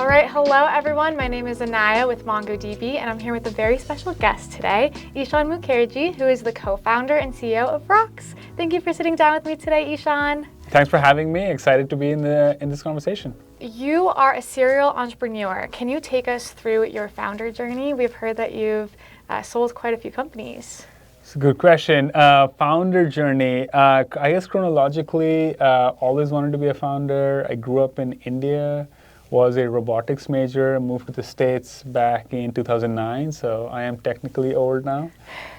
All right, hello everyone. My name is Anaiya with MongoDB, and I'm here with a very special guest today, Ishan Mukherjee, who is the co-founder and CEO of Rox. Thank you for sitting down with me today, Ishan. Thanks for having me. Excited to be in this conversation. You are a serial entrepreneur. Can you take us through your founder journey? We've heard that you've sold quite a few companies. It's a good question. Founder journey. I guess chronologically, always wanted to be a founder. I grew up in India, was a robotics major, moved to the States back in 2009, so I am technically old now.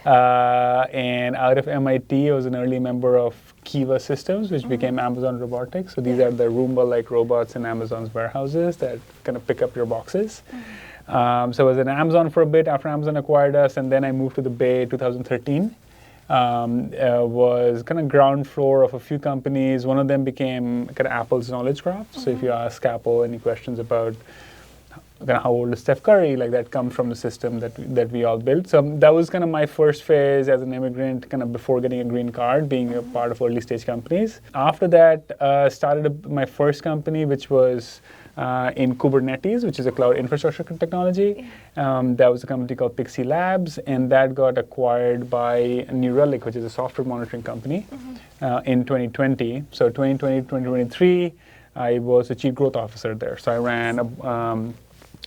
And out of MIT, I was an early member of Kiva Systems, which became Amazon Robotics. So these are the Roomba-like robots in Amazon's warehouses that kind of pick up your boxes. So I was at Amazon for a bit after Amazon acquired us, and then I moved to the Bay 2013. Was kind of ground floor of a few companies. One of them became kind of Apple's knowledge graph. So if you ask Apple any questions about kind of how old is Steph Curry, like that comes from the system that we all built. So that was kind of my first phase as an immigrant, kind of before getting a green card, being a part of early stage companies. After that, started my first company, which was in Kubernetes, which is a cloud infrastructure technology. That was a company called Pixie Labs, and that got acquired by New Relic, which is a software monitoring company, in 2020. So 2020, 2023, I was the chief growth officer there. So I ran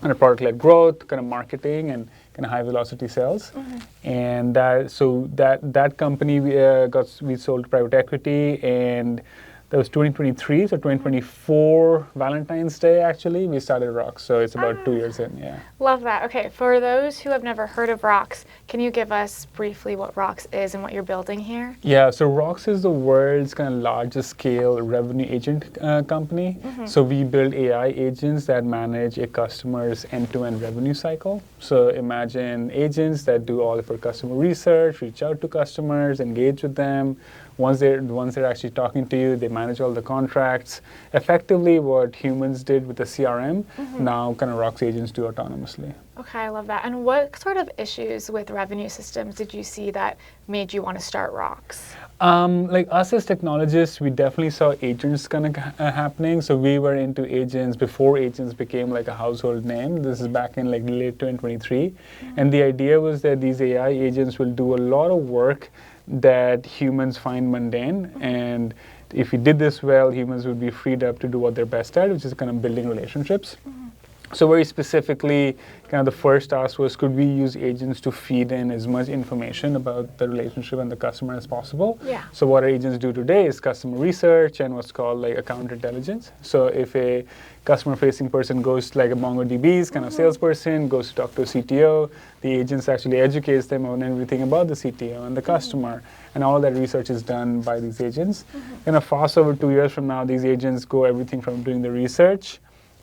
a product-led growth, kind of marketing, and kind of high velocity sales. And that company we sold to private equity, and that was 2023, so 2024, Valentine's Day, actually, we started Rox. So it's about 2 years in, yeah. Love that. Okay, for those who have never heard of Rox, can you give us briefly what Rox is and what you're building here? Yeah, so Rox is the world's kind of largest scale revenue agent company. So we build AI agents that manage a customer's end-to-end revenue cycle. So imagine agents that do all of our customer research, reach out to customers, engage with them. Once they're actually talking to you, they manage all the contracts. Effectively, what humans did with the CRM, now kind of Rox agents do autonomously. Okay, I love that. And what sort of issues with revenue systems did you see that made you want to start Rox? Like us as technologists, we definitely saw agents kind of happening. So we were into agents before agents became like a household name. This is back in like late 2023. And the idea was that these AI agents will do a lot of work that humans find mundane, and if we did this well, humans would be freed up to do what they're best at, which is kind of building relationships. So very specifically, kind of the first ask was, could we use agents to feed in as much information about the relationship and the customer as possible? Yeah. So what our agents do today is customer research and what's called like account intelligence. So if a customer-facing person goes to like a MongoDB's kind of salesperson, goes to talk to a CTO, the agents actually educates them on everything about the CTO and the customer, and all that research is done by these agents. Kind of fast forward 2 years from now, these agents go everything from doing the research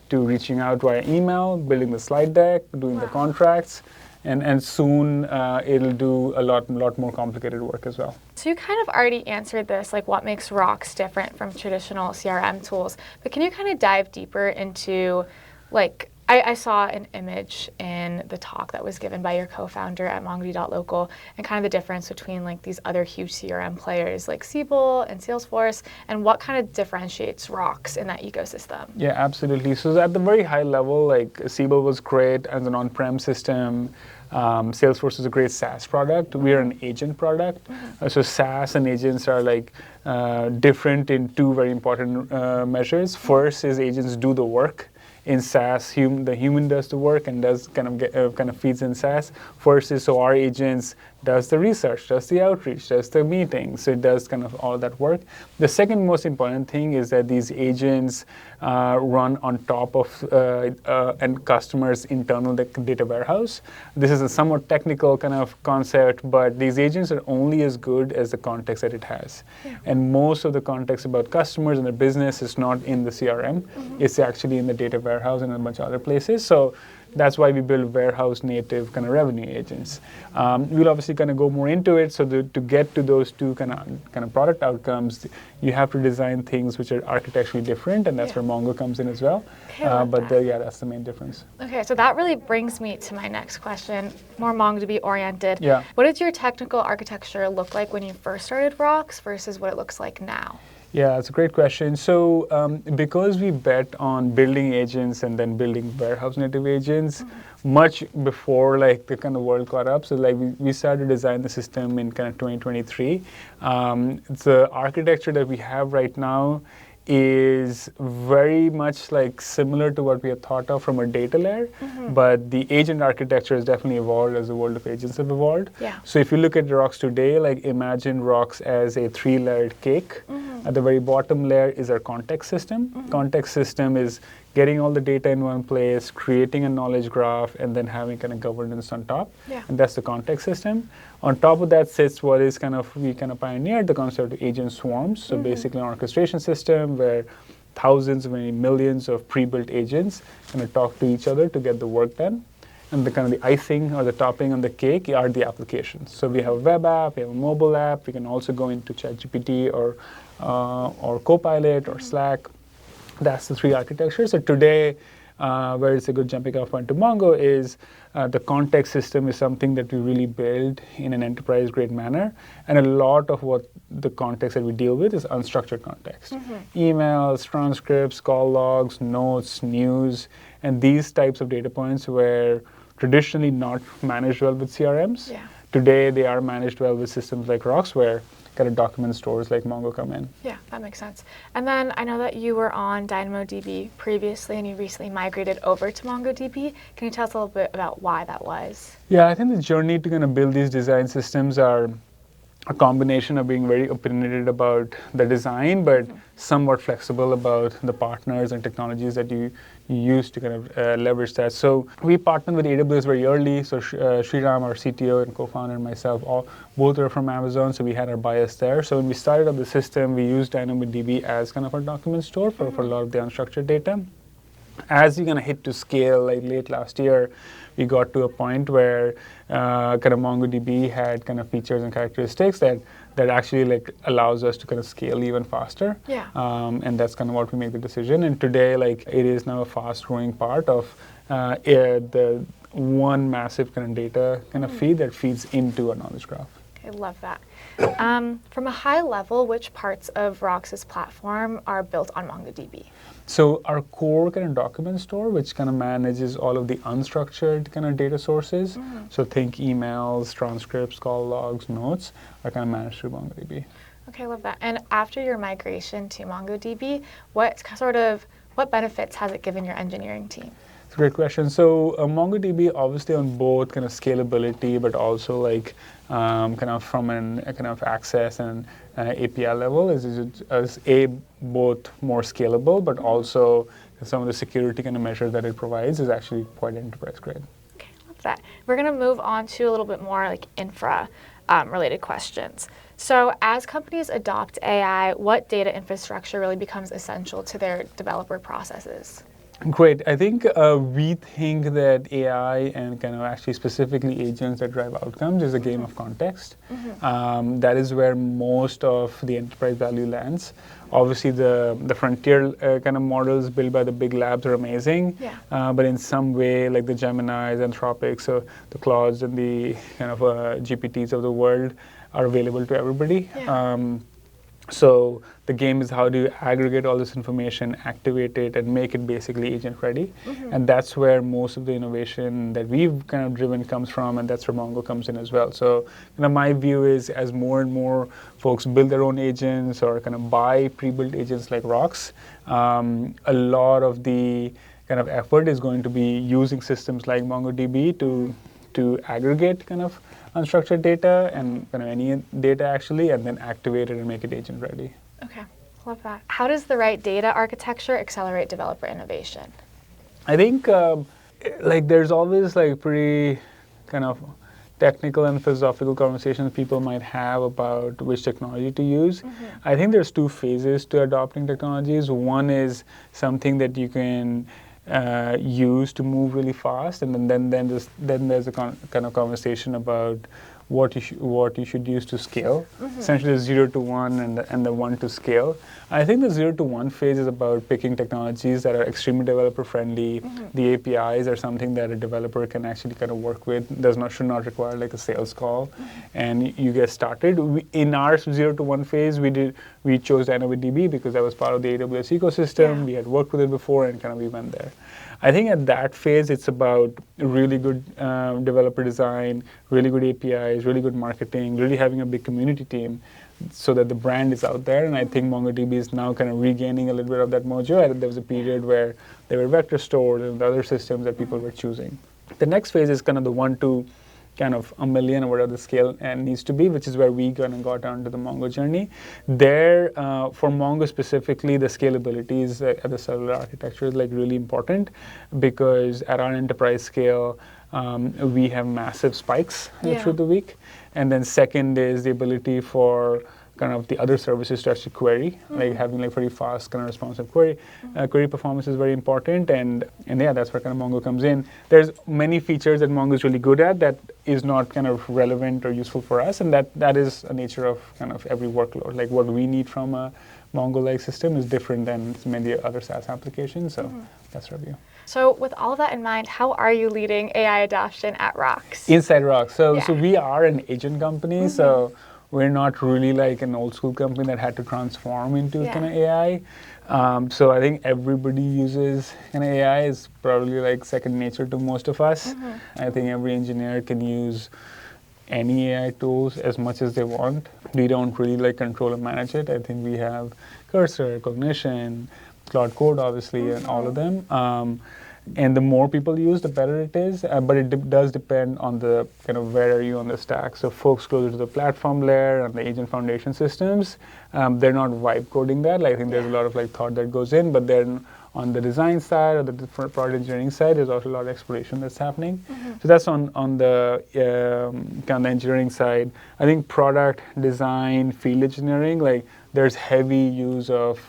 to reaching out via email, building the slide deck, doing the contracts, and soon it'll do a lot more complicated work as well. So you kind of already answered this, like what makes Rox different from traditional CRM tools, but can you kind of dive deeper into, like, I saw an image in the talk that was given by your co-founder at MongoDB.local, and kind of the difference between like these other huge CRM players like Siebel and Salesforce, and what kind of differentiates Rox in that ecosystem? Yeah, absolutely. So at the very high level, like Siebel was great as an on-prem system. Salesforce is a great SaaS product. We're an agent product. So SaaS and agents are like different in two very important measures. First is agents do the work. In SaaS, the human does the work and does kind of feeds in SaaS. First is so our agents does the research, does the outreach, does the meetings. So it does kind of all that work. The second most important thing is that these agents run on top of and customers' internal data warehouse. This is a somewhat technical kind of concept, but these agents are only as good as the context that it has. Yeah. And most of the context about customers and their business is not in the CRM. It's actually in the data warehouse and a bunch of other places. So that's why we build warehouse native kind of revenue agents. We'll obviously kind of go more into it. So to get to those two kind of product outcomes, you have to design things which are architecturally different, and that's where Mongo comes in as well. Okay, that's the main difference. Okay, so that really brings me to my next question, more MongoDB oriented. Yeah. What did your technical architecture look like when you first started Rox versus what it looks like now? Yeah, it's a great question. So because we bet on building agents and then building warehouse native agents much before like the kind of world caught up, so like we started to design the system in kind of 2023. The architecture that we have right now is very much like similar to what we had thought of from a data layer, but the agent architecture has definitely evolved as the world of agents have evolved. Yeah. So if you look at Rox today, like imagine Rox as a 3-layered cake. At the very bottom layer is our context system. Context system is getting all the data in one place, creating a knowledge graph, and then having kind of governance on top. Yeah. And that's the context system. On top of that sits what is we kind of pioneered the concept of agent swarms. So basically an orchestration system where thousands, maybe millions of pre-built agents kind of talk to each other to get the work done. And the kind of the icing or the topping on the cake are the applications. So we have a web app, we have a mobile app. We can also go into ChatGPT or Copilot or Slack. That's the 3 architectures. So today, where it's a good jumping off point to Mongo is the context system is something that we really build in an enterprise-grade manner. And a lot of what the context that we deal with is unstructured context. Emails, transcripts, call logs, notes, news, and these types of data points were traditionally not managed well with CRMs. Yeah. Today, they are managed well with systems like Rox, where kind of document stores like Mongo come in. Yeah, that makes sense. And then I know that you were on DynamoDB previously and you recently migrated over to MongoDB. Can you tell us a little bit about why that was? Yeah, I think the journey to kind of build these design systems are a combination of being very opinionated about the design, but somewhat flexible about the partners and technologies that you use to kind of leverage that. So we partnered with AWS very early. So Sriram, our CTO and co-founder, and myself, both are from Amazon, so we had our bias there. So when we started up the system, we used DynamoDB as kind of our document store for a lot of the unstructured data. As we kind of hit to scale, like late last year, we got to a point where kind of MongoDB had kind of features and characteristics that actually like allows us to kind of scale even faster. Yeah. And that's kind of what we made the decision. And today, like it is now a fast-growing part of the one massive kind of data kind of feed that feeds into a knowledge graph. I love that. From a high level, which parts of Rox's platform are built on MongoDB? So our core kind of document store, which kind of manages all of the unstructured kind of data sources. So think emails, transcripts, call logs, notes, are kind of managed through MongoDB. Okay, I love that. And after your migration to MongoDB, what benefits has it given your engineering team? It's a great question. So MongoDB, obviously on both kind of scalability, but also like kind of from a kind of access and API level, is both more scalable, but also some of the security kind of measures that it provides is actually quite enterprise grade. Okay, love that. We're going to move on to a little bit more like infra related questions. So as companies adopt AI, what data infrastructure really becomes essential to their developer processes? Great. I think we think that AI and kind of actually specifically agents that drive outcomes is a game of context. That is where most of the enterprise value lands. Obviously, the frontier kind of models built by the big labs are amazing, but in some way, like the Geminis, Anthropics, so the Claudes and the kind of GPTs of the world are available to everybody. So the game is how do you aggregate all this information, activate it, and make it basically agent ready. And that's where most of the innovation that we've kind of driven comes from, and that's where Mongo comes in as well. So my view is as more and more folks build their own agents or kind of buy pre-built agents like Rox, a lot of the kind of effort is going to be using systems like MongoDB to aggregate kind of unstructured data and kind of any data actually, and then activate it and make it agent ready. Okay, love that. How does the right data architecture accelerate developer innovation? I think like there's always like pretty kind of technical and philosophical conversations people might have about which technology to use. I think there's 2 phases to adopting technologies. One is something that you can use to move really fast, and then there's a kind of conversation about what you should use to scale. Essentially, the 0 to 1 and the 1 to scale. I think the 0 to 1 phase is about picking technologies that are extremely developer friendly. The APIs are something that a developer can actually kind of work with. Should not require like a sales call, and you get started. In our 0 to 1 phase, we chose DynamoDB because that was part of the AWS ecosystem. We had worked with it before, and kind of we went there. I think at that phase, it's about really good developer design, really good APIs, really good marketing, really having a big community team so that the brand is out there. And I think MongoDB is now kind of regaining a little bit of that mojo. There was a period where there were vector stores and other systems that people were choosing. The next phase is kind of the 1 to kind of a million or whatever the scale needs to be, which is where we kind of got onto the Mongo journey. There, for Mongo specifically, the scalability is at the cellular architecture is like really important because at our enterprise scale, we have massive spikes through the week. And then second is the ability for kind of the other services to actually query, like having like very fast kind of responsive query. Query performance is very important, and yeah, that's where kind of Mongo comes in. There's many features that Mongo is really good at that is not kind of relevant or useful for us, and that is a nature of kind of every workload. Like what we need from a Mongo-like system is different than many other SaaS applications, so that's our view. So with all of that in mind, how are you leading AI adoption at Rox? Inside Rox. So we are an agent company, so we're not really like an old school company that had to transform into kind of AI. So I think everybody uses kind of AI. Is probably like second nature to most of us. I think every engineer can use any AI tools as much as they want. We don't really like control and manage it. I think we have Cursor, Cognition, Cloud Code, obviously, and all of them. And the more people use, the better it is. But it does depend on the kind of where are you on the stack. So folks closer to the platform layer and the agent foundation systems, they're not vibe coding that. Like, I think there's a lot of like thought that goes in. But then on the design side or the different product engineering side, there's also a lot of exploration that's happening. So that's on the kind of engineering side. I think product design, field engineering, like there's heavy use of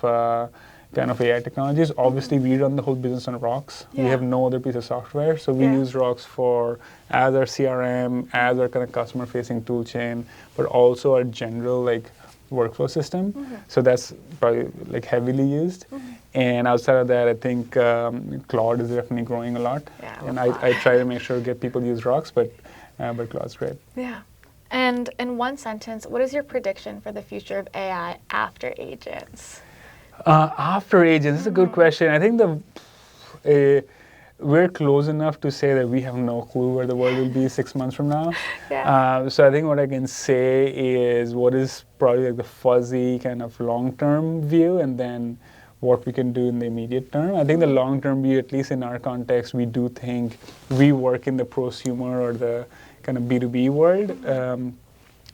kind of AI technologies. Obviously, we run the whole business on Rox. We have no other piece of software. So we use Rox as our CRM, as our kind of customer-facing tool chain, but also our general like workflow system. So that's probably like heavily used. And outside of that, I think Claude is definitely growing a lot. And I try to make sure get people use Rox, but Claude's great. Yeah. And in one sentence, what is your prediction for the future of AI after agents? After agents, that's a good question. I think we're close enough to say that we have no clue where the world will be 6 months from now. So I think what I can say is what is probably like the fuzzy kind of long-term view, and then what we can do in the immediate term. I think the long-term view, at least in our context, we do think we work in the prosumer or the kind of B2B world,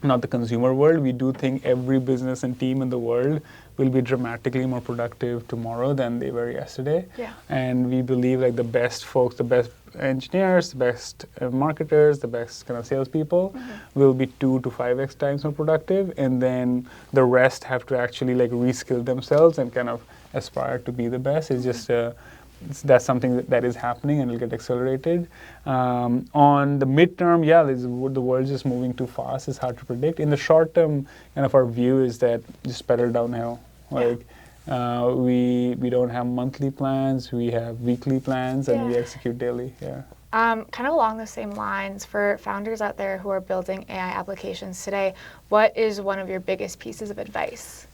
not the consumer world. We do think every business and team in the world will be dramatically more productive tomorrow than they were yesterday. And we believe like the best folks, the best engineers, the best marketers, the best kind of salespeople will be 2 to 5x times more productive. And then the rest have to actually like reskill themselves and kind of aspire to be the best. It's just that's something that is happening and will get accelerated. On the midterm, the world's just moving too fast. It's hard to predict. In the short term, kind of our view is that just pedal downhill. Like we don't have monthly plans. We have weekly plans, and we execute daily. Kind of along the same lines, for founders out there who are building AI applications today, what is one of your biggest pieces of advice?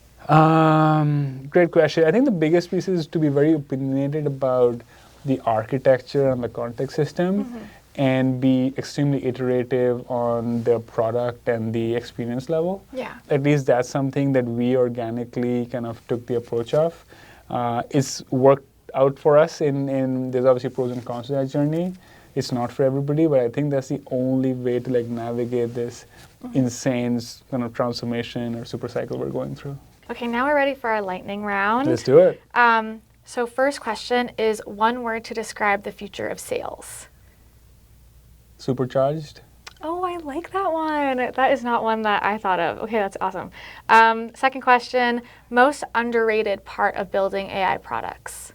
Great question. I think the biggest piece is to be very opinionated about the architecture and the context system and be extremely iterative on the product and the experience level. At least that's something that we organically kind of took the approach of. It's worked out for us in there's obviously pros and cons to that journey. It's not for everybody, but I think that's the only way to like navigate this insane kind of transformation or super cycle we're going through. Okay, now we're ready for our lightning round. Let's do it. So first question is one word to describe the future of sales. Supercharged. Oh, I like that one. That is not one that I thought of. Okay, that's awesome. Second question, most underrated part of building AI products.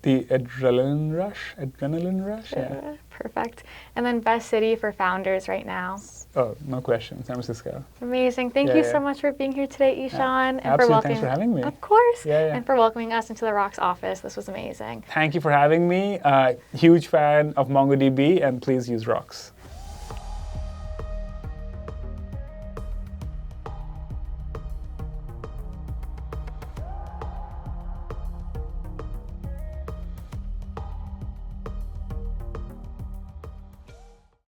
The adrenaline rush, yeah. Perfect. And then best city for founders right now? Oh, no question, San Francisco. Amazing. Thank you so much for being here today, Ishan. And absolutely, thanks for having me. Of course. Yeah. And for welcoming us into the Rox office. This was amazing. Thank you for having me. Huge fan of MongoDB, and please use Rox.